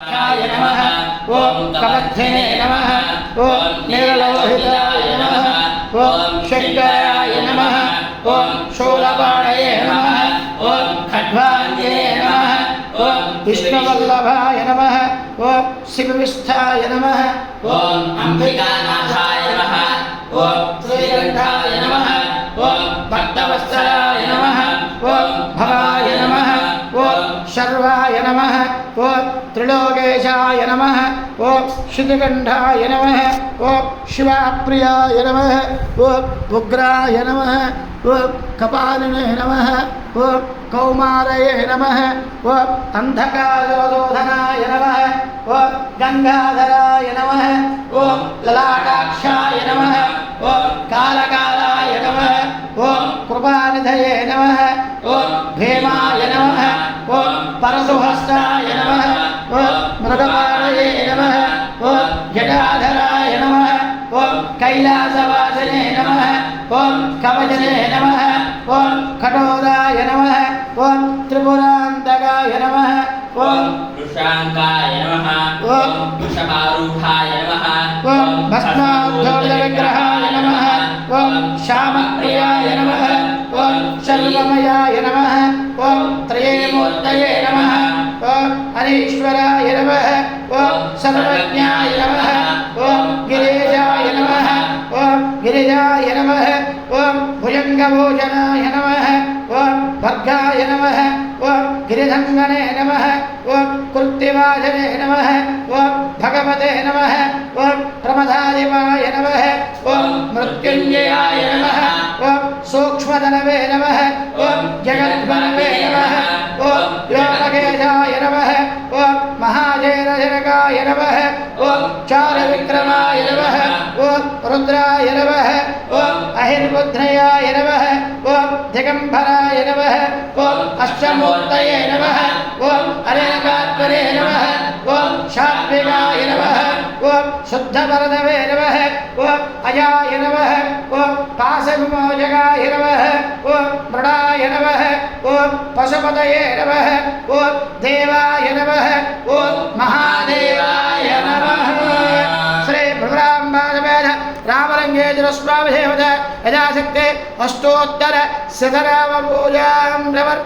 नमः ओम कमद्धने नमः ओम नीललोहिताय नमः ओम शंकराय नमः ओम शूलपाणये नमः ओम खड्वान्ये नमः ओम विष्णुवल्लभाय नमः ओम शिवविष्ठाय नमः ओम अंबिकानाथाय नमः ओम श्रीकंठाय नमः ओम भक्तवत्सलाय नमः ओम भवाय नमः ओम शर्वाय नमः ओम त्रिलोकेशाय नमः ओम श्रीकंठाय नमः ओम शिवप्रियाय नमः ओम उग्राय नमः ओम कपालिने नमः ओम कौमारये नमः ओम अंधकारशोधनाय नमः ओम गंगाधराय नमः ओम ललाटाक्षाय नमः ओम कालकालाय नमः ओम कृपानिधये नमः ओम भीमाय नमः ओम परशुहस्ताय नमः ओम मृगपाणये नमः ओम जटाधराय नमः ओम कैलासवासिने नमः ओम कवचने नमः ओम कठोराय नमः ओम त्रिपुरान्तकाय नमः ओम वृषांकाय नमः ओम वृषभारूढाय नमः ओम भस्माब्धोर्धविग्रहाय नमः ओम श्यामप्रियाय नमः ओम सर्वमयाय नमः ओम त्रयेमूर्तये नमः ओम हरीश्वराय नमः ओम सर्वज्ञाय नमः ओम गिरिजाय नमः ओम गिरिजाय नमः ओम भुजंगभोजनाय नमः ओम भर्गाय नमः ओम गिरिधंगने नमः ओम कृत्तिवाजने नमः ओम भगवते नमः ओम प्रमदादिवाय नमः ओम मृत्युंजयाय नमः ओम सूक्ष्मधनवे नमः ओम जगद्गुरवे नमः ओम योगकेशाय नमः ओम महाजैनजनकाय नमः ओम चारविक्रमाय नमः ओम रुद्राय नमः ओम अहिर्बुध्नयाय नमः ओम दिगंबराय नमः ओम अष्टमूर्तये नमः ओम अनेकात्मने नमः ओम सात्विकाय नमः ओम शुद्धवरदवे नमः ओम अजाय नमः ओम पाशविमोचकाय नमः ओम मृडाय नमः ओम पशुपतये नमः ओम देवाय नमः ओम महादेवाय नमः श्री भ्रमराम्बाजमेध रामलिंगेश्वरस्वामिदेवता यथाशक्ति अष्टोत्तर शतनाम पूजां प्रवर्तते।